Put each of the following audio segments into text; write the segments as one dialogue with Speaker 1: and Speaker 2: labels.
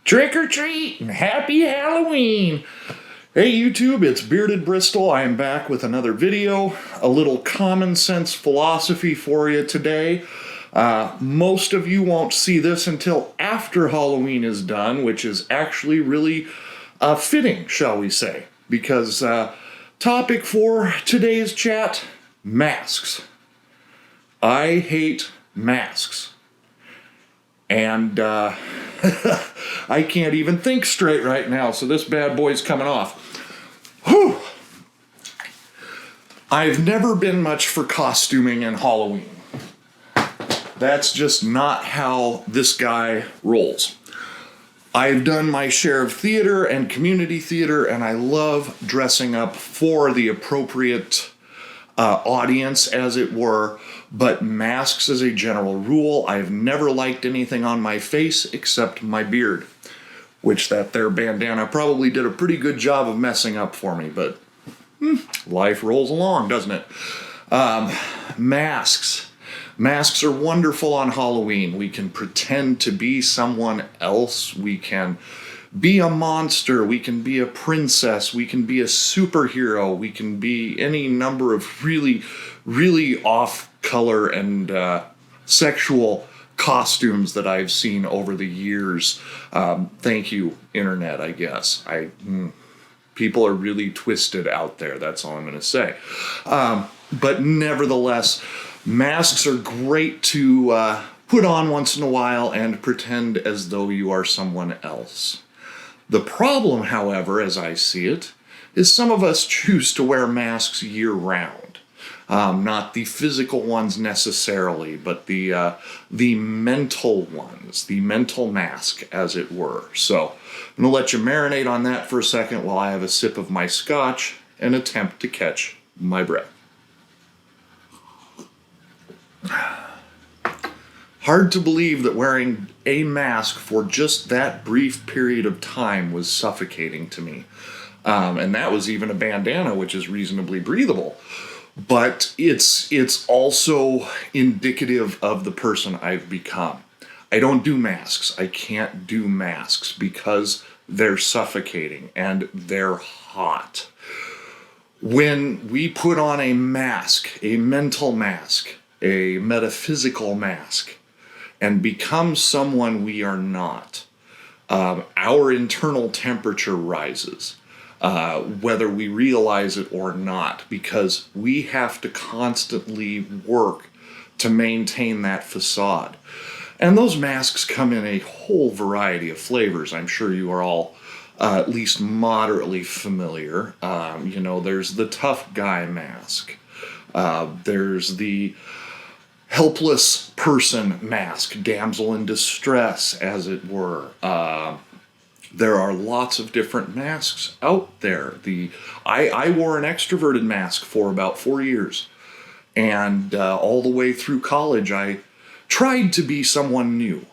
Speaker 1: Trick or treat and happy Halloween! Hey YouTube, it's Bearded Bristol. I am back with another video. A little common sense philosophy for you today. Most of you won't see this until after Halloween is done, which is actually really fitting, shall we say. Because topic for today's chat, masks. I hate masks. And I can't even think straight right now, so this bad boy's coming off. Whew! I've never been much for costuming in Halloween. That's just not how this guy rolls. I've done my share of theater and community theater, and I love dressing up for the appropriate audience, as it were, but masks as a general rule, I've never liked anything on my face except my beard, which that there bandana probably did a pretty good job of messing up for me, but life rolls along, doesn't it? Masks. Masks are wonderful on Halloween. We can pretend to be someone else. We can be a monster. We can be a princess. We can be a superhero. We can be any number of really, really off-color and sexual costumes that I've seen over the years. Thank you, Internet, I guess. People are really twisted out there. That's all I'm going to say. But nevertheless, masks are great to put on once in a while and pretend as though you are someone else. The problem, however, as I see it, is some of us choose to wear masks year-round. Not the physical ones necessarily, but the mental ones, the mental mask, as it were. So I'm going to let you marinate on that for a second while I have a sip of my scotch and attempt to catch my breath. Hard to believe that wearing a mask for just that brief period of time was suffocating to me. And that was even a bandana, which is reasonably breathable. But it's also indicative of the person I've become. I don't do masks. I can't do masks because they're suffocating and they're hot. When we put on a mask, a mental mask, a metaphysical mask, and become someone we are not, our internal temperature rises, whether we realize it or not, because we have to constantly work to maintain that facade. And those masks come in a whole variety of flavors. I'm sure you are all at least moderately familiar. There's the tough guy mask. There's the helpless person mask, damsel in distress, as it were. There are lots of different masks out there. I wore an extroverted mask for about 4 years, and all the way through college, I tried to be someone new,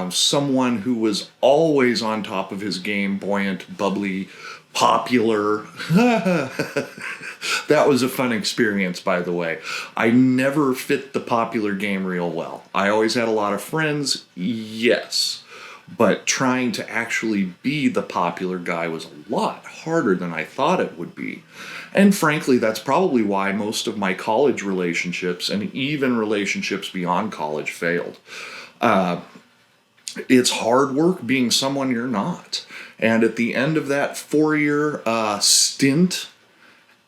Speaker 1: someone who was always on top of his game, buoyant, bubbly, popular. That was a fun experience, by the way. I never fit the popular game real well. I always had a lot of friends, yes, but trying to actually be the popular guy was a lot harder than I thought it would be. And frankly, that's probably why most of my college relationships, and even relationships beyond college, failed. It's hard work being someone you're not. And at the end of that 4-year stint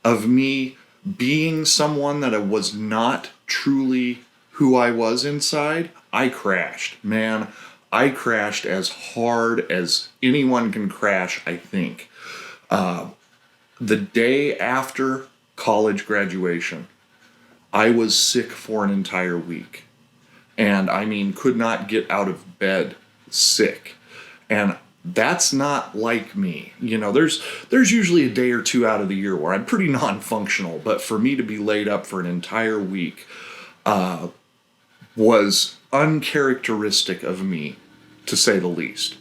Speaker 1: of me being someone that I was not truly who I was inside, I crashed. Man, I crashed as hard as anyone can crash, I think. The day after college graduation, I was sick for an entire week. And I mean, could not get out of bed sick. And that's not like me. There's usually a day or two out of the year where I'm pretty non-functional, but for me to be laid up for an entire week was uncharacteristic of me, to say the least.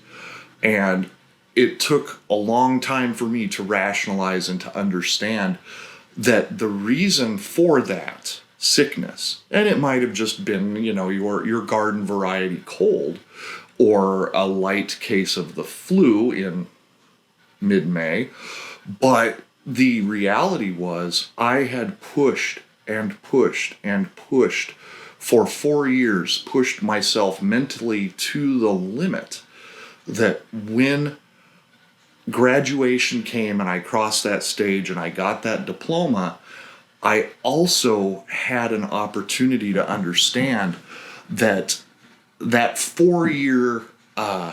Speaker 1: And it took a long time for me to rationalize and to understand that the reason for that sickness, and it might have just been, your garden variety cold, or a light case of the flu in mid-May. But the reality was I had pushed and pushed and pushed for 4 years, pushed myself mentally to the limit, that when graduation came and I crossed that stage and I got that diploma, I also had an opportunity to understand that that 4 year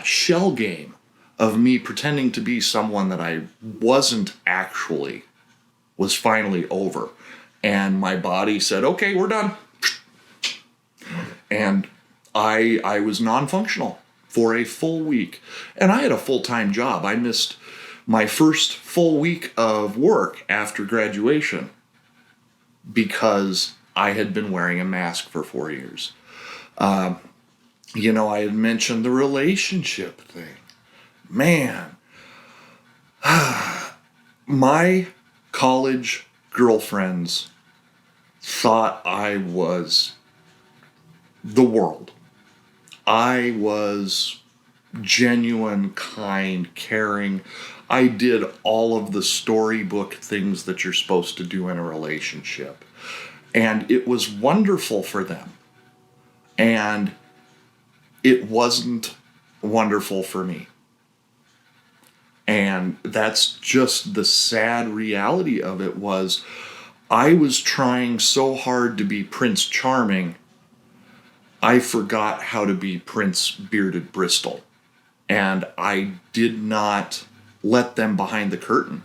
Speaker 1: shell game of me pretending to be someone that I wasn't actually was finally over. And my body said, okay, we're done. And I was non-functional for a full week. And I had a full-time job. I missed my first full week of work after graduation because I had been wearing a mask for 4 years. I had mentioned the relationship thing. Man, my college girlfriends thought I was the world. I was genuine, kind, caring. I did all of the storybook things that you're supposed to do in a relationship. And it was wonderful for them. And it wasn't wonderful for me. And that's just the sad reality of it. Was I was trying so hard to be Prince Charming, I forgot how to be Prince Bearded Bristol. And I did not let them behind the curtain.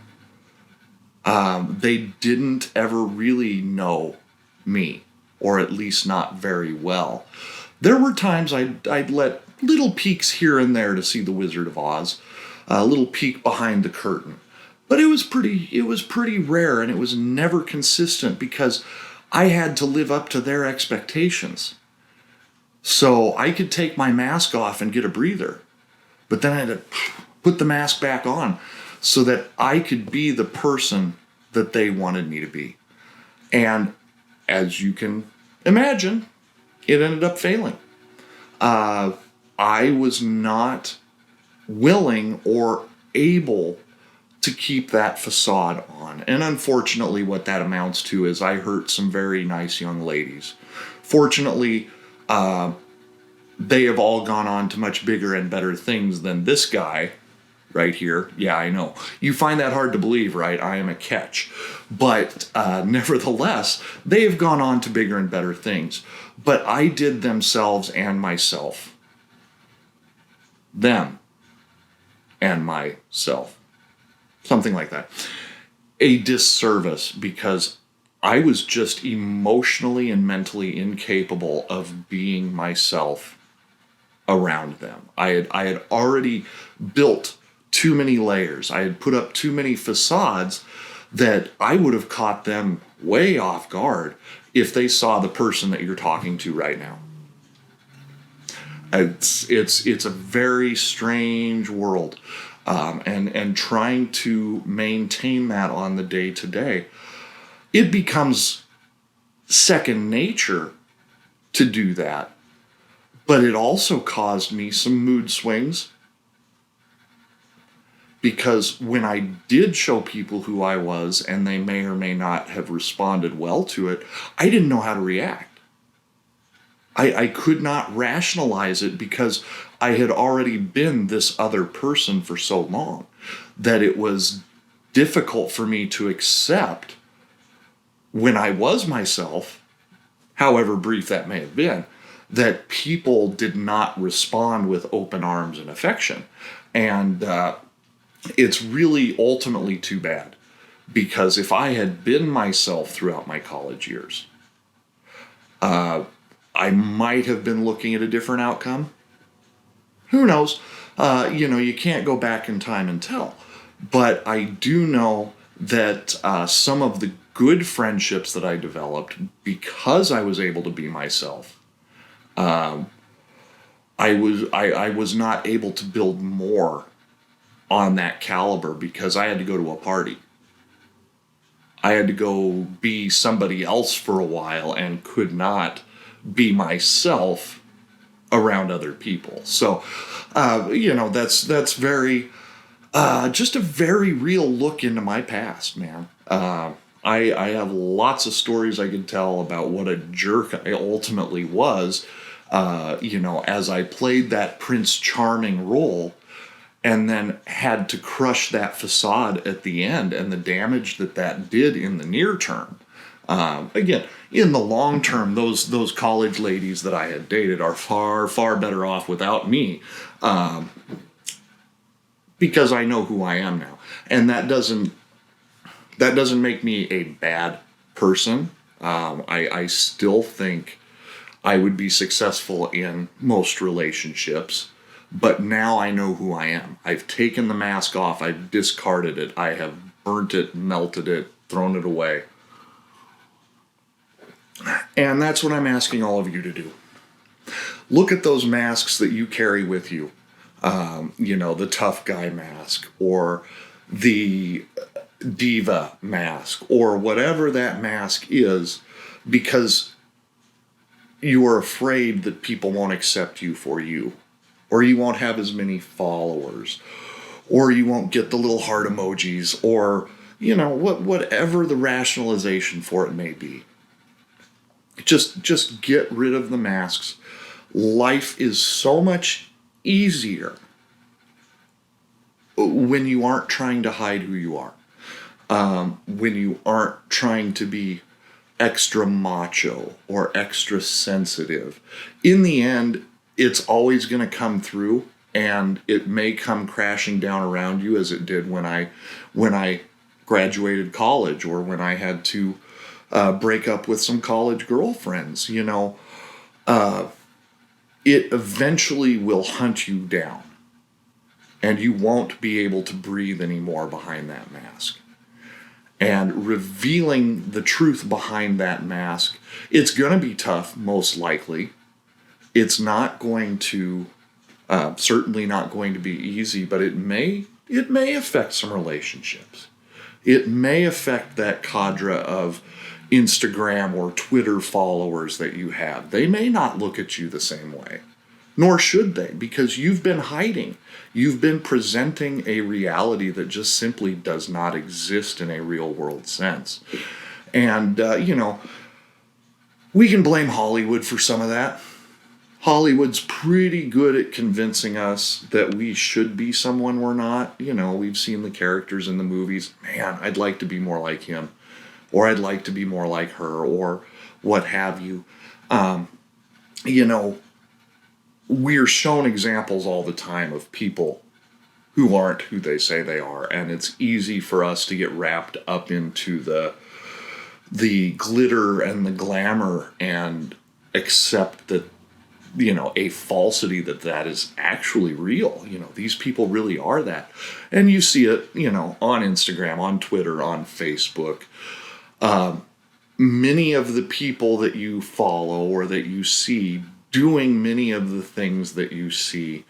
Speaker 1: They didn't ever really know me, or at least not very well. There were times I'd let little peeks here and there to see the Wizard of Oz, a little peek behind the curtain. But it was pretty rare, and it was never consistent because I had to live up to their expectations. So I could take my mask off and get a breather, but then I had to put the mask back on so that I could be the person that they wanted me to be. And as you can imagine, it ended up failing. I was not willing or able to keep that facade on. And unfortunately, what that amounts to is I hurt some very nice young ladies. Fortunately, they have all gone on to much bigger and better things than this guy right here. Yeah, I know. You find that hard to believe, right? I am a catch. But nevertheless, they have gone on to bigger and better things. But I did themselves and myself. Them and myself. Something like that. A disservice, because I was just emotionally and mentally incapable of being myself around them. I had already built too many layers. I had put up too many facades that I would have caught them way off guard if they saw the person that you're talking to right now. It's a very strange world, and trying to maintain that on the day to day, it becomes second nature to do that. But it also caused me some mood swings, because when I did show people who I was, and they may or may not have responded well to it, I didn't know how to react. I could not rationalize it because I had already been this other person for so long that it was difficult for me to accept when I was myself, however brief that may have been, that people did not respond with open arms and affection. And it's really ultimately too bad, because if I had been myself throughout my college years, I might have been looking at a different outcome. Who knows? You can't go back in time and tell. But I do know that some of the good friendships that I developed, because I was able to be myself, I was not able to build more on that caliber because I had to go to a party. I had to go be somebody else for a while and could not be myself around other people. So, that's very, just a very real look into my past, man. I have lots of stories I could tell about what a jerk I ultimately was, as I played that Prince Charming role and then had to crush that facade at the end and the damage that did in the near term. Again, in the long term, those college ladies that I had dated are far, far better off without me, because I know who I am now, and that doesn't make me a bad person. I still think I would be successful in most relationships, but now I know who I am. I've taken the mask off. I've discarded it. I have burnt it, melted it, thrown it away. And that's what I'm asking all of you to do. Look at those masks that you carry with you. The tough guy mask, or the diva mask, or whatever that mask is, because you are afraid that people won't accept you for you, or you won't have as many followers, or you won't get the little heart emojis, or whatever the rationalization for it may be. Just get rid of the masks. Life is so much easier when you aren't trying to hide who you are. When you aren't trying to be extra macho or extra sensitive. In the end, it's always going to come through, and it may come crashing down around you, as it did when I graduated college, or when I had to break up with some college girlfriends. It eventually will hunt you down, and you won't be able to breathe anymore behind that mask. And revealing the truth behind that mask, it's going to be tough, most likely. It's not going to, certainly not going to be easy, but it may affect some relationships. It may affect that cadre of Instagram or Twitter followers that you have. They may not look at you the same way, nor should they, because you've been hiding. You've been presenting a reality that just simply does not exist in a real world sense. And, we can blame Hollywood for some of that. Hollywood's pretty good at convincing us that we should be someone we're not. We've seen the characters in the movies. Man, I'd like to be more like him, or I'd like to be more like her, or what have you. We're shown examples all the time of people who aren't who they say they are, and it's easy for us to get wrapped up into the glitter and the glamour and accept that a falsity that is actually real. These people really are that, and you see it on Instagram, on Twitter, on Facebook. Many of the people that you follow or that you see doing many of the things that you see,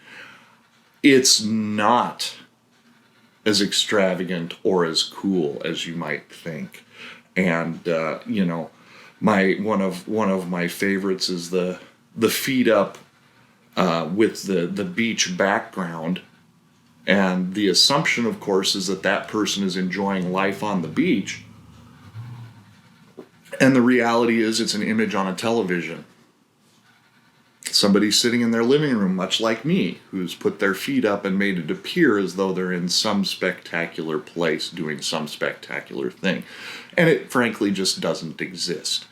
Speaker 1: it's not as extravagant or as cool as you might think. And one of my favorites is the feet up with the beach background, and the assumption, of course, is that person is enjoying life on the beach, and the reality is it's an image on a television. Somebody sitting in their living room, much like me, who's put their feet up and made it appear as though they're in some spectacular place doing some spectacular thing. And it frankly just doesn't exist.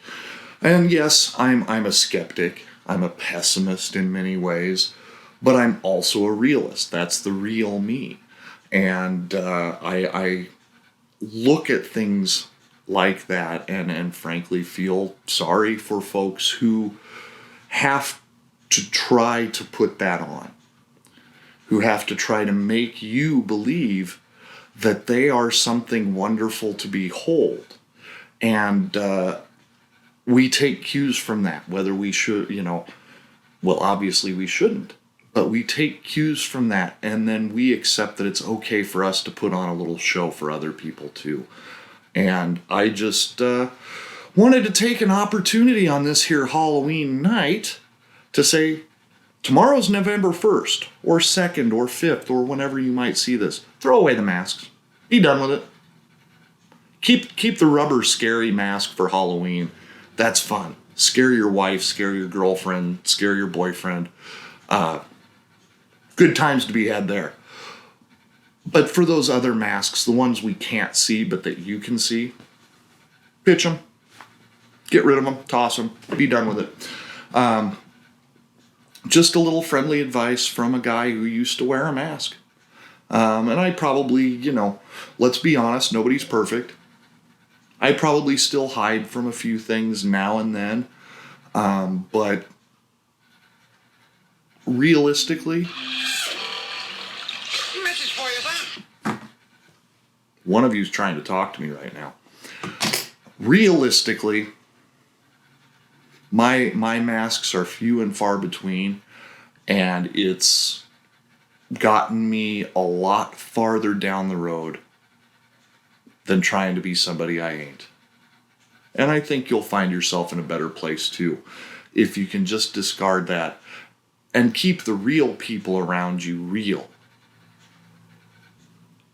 Speaker 1: And yes, I'm a skeptic. I'm a pessimist in many ways, but I'm also a realist. That's the real me. And I look at things like that and frankly feel sorry for folks who have to try to put that on, who have to try to make you believe that they are something wonderful to behold. And we take cues from that, whether we should, well, obviously we shouldn't, but we take cues from that, and then we accept that it's okay for us to put on a little show for other people too. And I just wanted to take an opportunity on this here Halloween night to say, Tomorrow's November 1st, or 2nd, or 5th, or whenever you might see this. Throw away the masks. Be done with it. Keep the rubber scary mask for Halloween. That's fun. Scare your wife, scare your girlfriend, scare your boyfriend. Good times to be had there. But for those other masks, the ones we can't see but that you can see, pitch them. Get rid of them. Toss them. Be done with it. Just a little friendly advice from a guy who used to wear a mask. And I probably, let's be honest, nobody's perfect. I probably still hide from a few things now and then. But realistically, message for you, son. One of you's trying to talk to me right now. Realistically, my masks are few and far between, and it's gotten me a lot farther down the road than trying to be somebody I ain't. And I think you'll find yourself in a better place too, if you can just discard that and keep the real people around you real.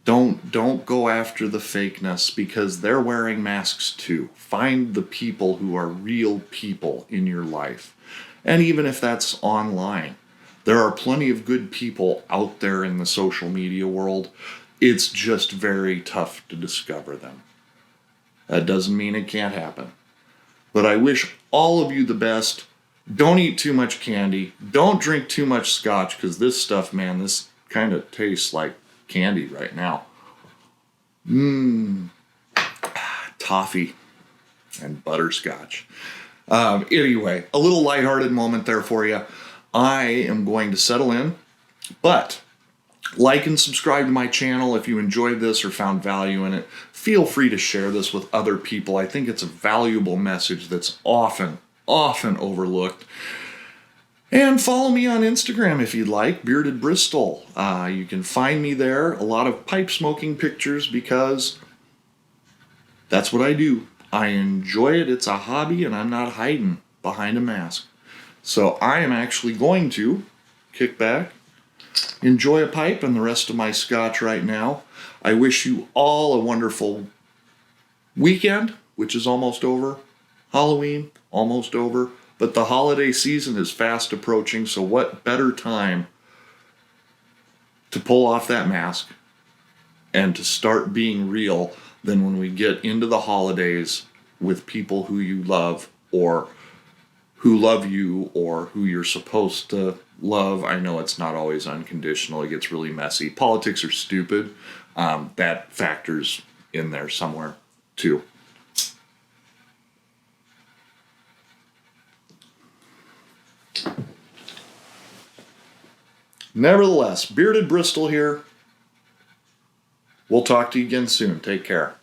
Speaker 1: Don't go after the fakeness, because they're wearing masks too. Find the people who are real people in your life. And even if that's online, there are plenty of good people out there in the social media world. It's just very tough to discover them. That doesn't mean it can't happen. But I wish all of you the best. Don't eat too much candy. Don't drink too much scotch, because this stuff, man, this kind of tastes like candy right now. Toffee and butterscotch. Anyway, a little lighthearted moment there for you. I am going to settle in, but like and subscribe to my channel if you enjoyed this or found value in it. Feel free to share this with other people. I think it's a valuable message that's often overlooked. And follow me on Instagram if you'd like, Bearded Bristol. You can find me there. A lot of pipe smoking pictures, because that's what I do. I enjoy it. It's a hobby, and I'm not hiding behind a mask. So I am actually going to kick back, enjoy a pipe and the rest of my scotch right now. I wish you all a wonderful weekend, which is almost over. Halloween, almost over. But the holiday season is fast approaching, so what better time to pull off that mask and to start being real than when we get into the holidays with people who you love, or who love you, or who you're supposed to love. I know it's not always unconditional. It gets really messy. Politics are stupid. That factors in there somewhere too. Nevertheless, Bearded Bristol here. We'll talk to you again soon. Take care.